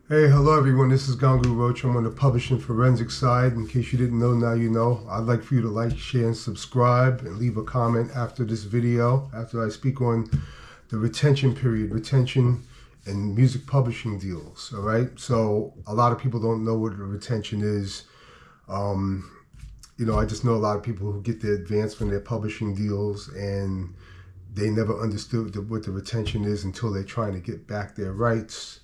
Hey, hello everyone. This is Gongu Roach. I'm on the publishing forensic side. In case you didn't know, now you know. I'd like for you to like, share, and subscribe, and leave a comment after this video, after I speak on the retention period, retention and music publishing deals. All right. So a lot of people don't know what a retention is. I just know a lot of people who get their advance from their publishing deals, and they never understood what the retention is until they're trying to get back their rights.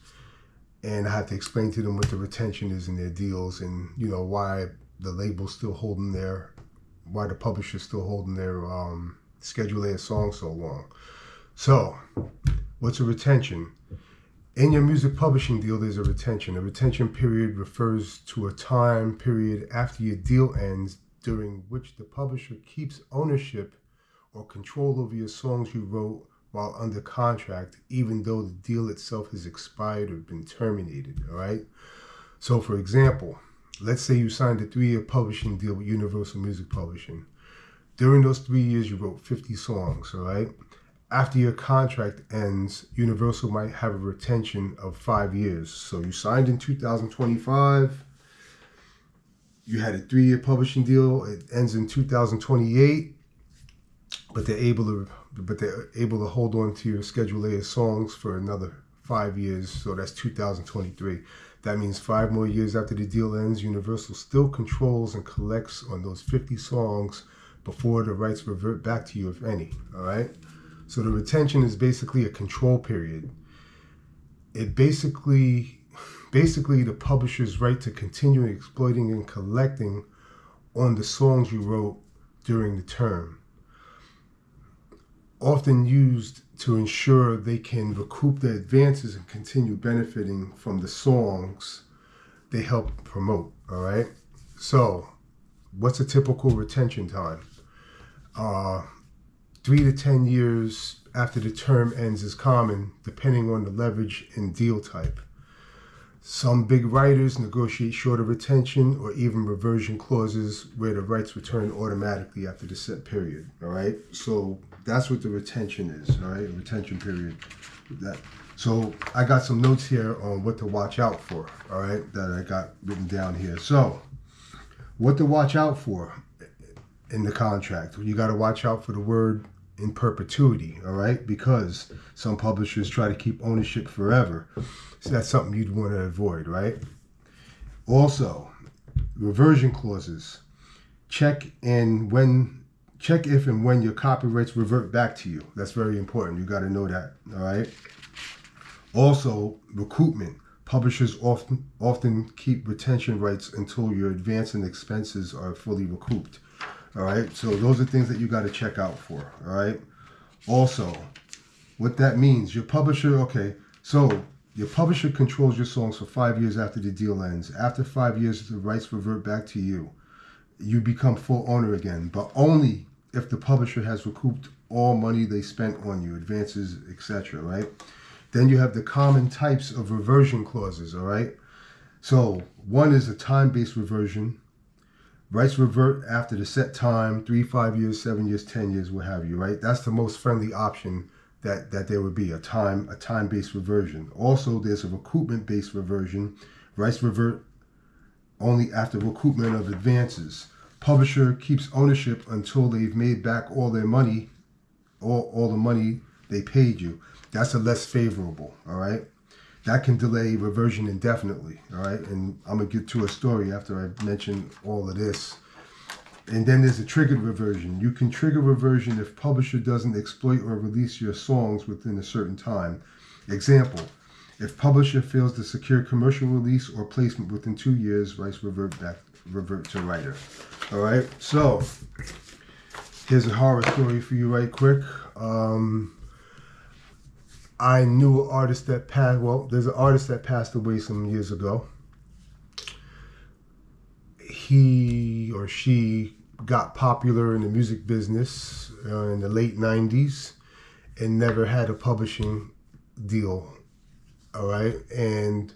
And I had to explain to them what the retention is in their deals, and why the label's still holding why the publisher's still holding their Schedule A song so long. So, what's a retention? In your music publishing deal, there's a retention. A retention period refers to a time period after your deal ends during which the publisher keeps ownership or control over your songs you wrote while under contract, even though the deal itself has expired or been terminated, all right? So for example, let's say you signed a 3-year publishing deal with Universal Music Publishing. During those 3 years, you wrote 50 songs, all right? After your contract ends, Universal might have a retention of 5 years. So you signed in 2025, you had a 3-year publishing deal, it ends in 2028, but they're able to hold on to your Schedule A songs for another 5 years. So that's 2023. That means 5 more years after the deal ends, Universal still controls and collects on those 50 songs before the rights revert back to you, if any. All right. So the retention is basically a control period. It basically the publisher's right to continue exploiting and collecting on the songs you wrote during the term, often used to ensure they can recoup their advances and continue benefiting from the songs they help promote, all right? So, what's a typical retention time? 3 to 10 years after the term ends is common, depending on the leverage and deal type. Some big writers negotiate shorter retention or even reversion clauses where the rights return automatically after the set period, all right? So that's what the retention is, all right? A retention period. So I got some notes here on what to watch out for, all right, that I got written down here. So what to watch out for in the contract. You got to watch out for the word in perpetuity, all right? Because some publishers try to keep ownership forever. So that's something you'd want to avoid, right? Also, reversion clauses. Check if and when your copyrights revert back to you. That's very important. You got to know that, all right? Also, recoupment. Publishers often keep retention rights until your advance and expenses are fully recouped. All right, so those are things that you got to check out for. All right. Also, what that means, your publisher. Okay, so your publisher controls your songs for 5 years after the deal ends. After 5 years, the rights revert back to you. You become full owner again, but only if the publisher has recouped all money they spent on you, advances, etc. Right? Then you have the common types of reversion clauses. All right. So one is a time-based reversion. Rights revert after the set time, 3, 5 years, 7 years, 10 years, what have you, right? That's the most friendly option that there would be, a time-based reversion. Also, there's a recoupment-based reversion. Rights revert only after recoupment of advances. Publisher keeps ownership until they've made back all their money, all the money they paid you. That's a less favorable, all right? That can delay reversion indefinitely, all right? And I'm going to get to a story after I mention all of this. And then there's a triggered reversion. You can trigger reversion if publisher doesn't exploit or release your songs within a certain time. Example, if publisher fails to secure commercial release or placement within 2 years, rights revert to writer. All right? So, here's a horror story for you right quick. I knew an artist that there's an artist that passed away some years ago. He or she got popular in the music business in the late 90s and never had a publishing deal, all right? And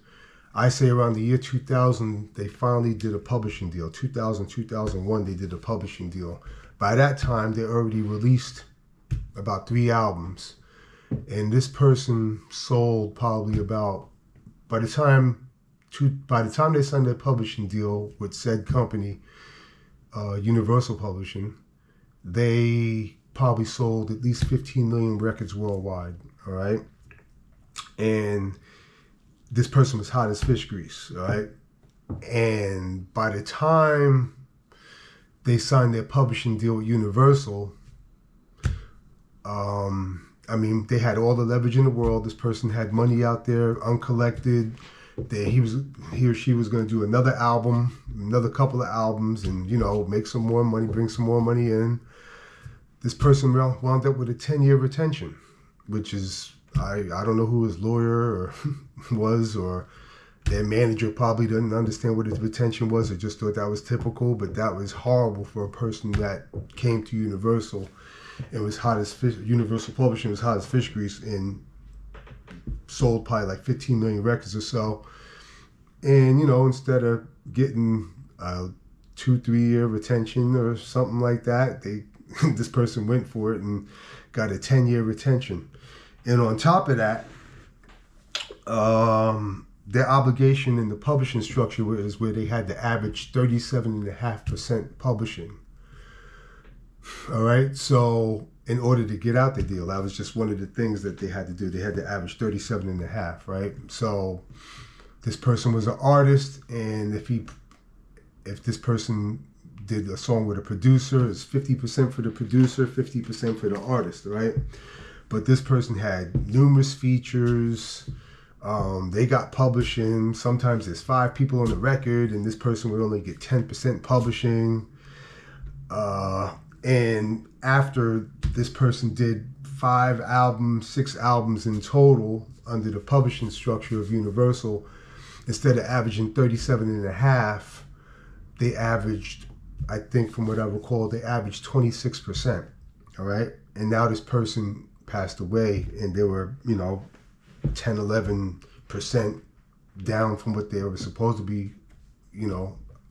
I say around the year 2000, they finally did a publishing deal. 2000, 2001, they did a publishing deal. By that time, they already released about 3 albums. And this person sold probably about, by the time by the time they signed their publishing deal with said company, Universal Publishing, they probably sold at least 15 million records worldwide. All right, and this person was hot as fish grease. All right, and by the time they signed their publishing deal with Universal, I mean, they had all the leverage in the world. This person had money out there, uncollected. He or she was going to do another album, another couple of albums, and make some more money, bring some more money in. This person wound up with a 10-year retention, which is I don't know who his lawyer was, or their manager probably didn't understand what his retention was, or just thought that was typical. But that was horrible for a person that came to Universal. It was hot as fish. Universal Publishing was hot as fish grease and sold probably like 15 million records or so. And instead of getting a 2-3 year retention or something like that, this person went for it and got a 10-year retention. And on top of that, their obligation in the publishing structure is where they had to average 37.5% publishing. All right, so in order to get out the deal, that was just one of the things that they had to do. They had to average 37.5, right? So this person was an artist, and if this person did a song with a producer, it's 50% for the producer, 50% for the artist, right? But this person had numerous features. They got publishing. Sometimes there's 5 people on the record, and this person would only get 10% publishing. And after this person did 5 albums, 6 albums in total under the publishing structure of Universal, instead of averaging 37.5, they averaged, I think from what I recall, they averaged 26%. All right. And now this person passed away, and they were, 10, 11% down from what they were supposed to be,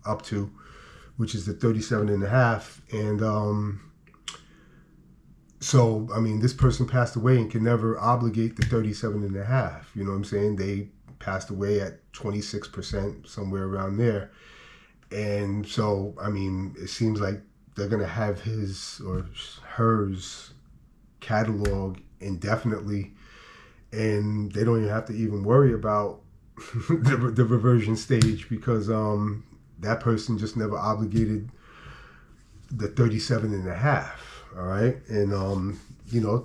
up to, which is the 37.5. And so, I mean, this person passed away and can never obligate the 37.5. You know what I'm saying? They passed away at 26%, somewhere around there. And so, I mean, it seems like they're going to have his or hers catalog indefinitely, and they don't even have to even worry about the reversion stage, because that person just never obligated the 37.5. All right. And,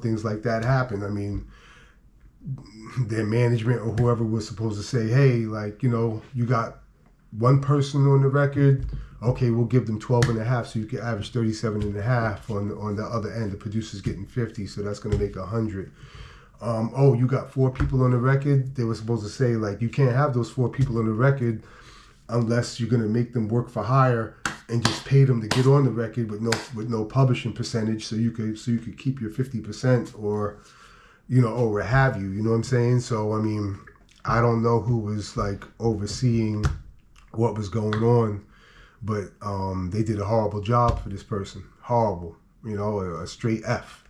things like that happen. I mean, their management or whoever was supposed to say, hey, like, you got one person on the record. Okay, we'll give them 12.5, so you can average 37.5 on the other end. The producer's getting 50, so that's going to make 100. You got 4 people on the record. They were supposed to say, like, you can't have those 4 people on the record unless you're going to make them work for hire and just pay them to get on the record with no publishing percentage, so you could keep your 50%, or or what have you. You know what I'm saying? So I mean, I don't know who was like overseeing what was going on, but they did a horrible job for this person. Horrible, a straight F.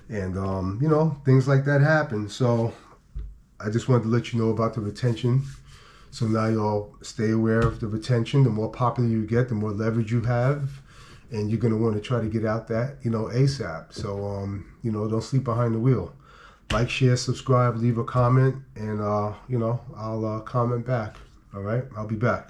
And things like that happen. So I just wanted to let you know about the retention. So now y'all stay aware of the retention. The more popular you get, the more leverage you have, and you're going to want to try to get out that, ASAP. So, don't sleep behind the wheel. Like, share, subscribe, leave a comment, and, I'll comment back. All right? I'll be back.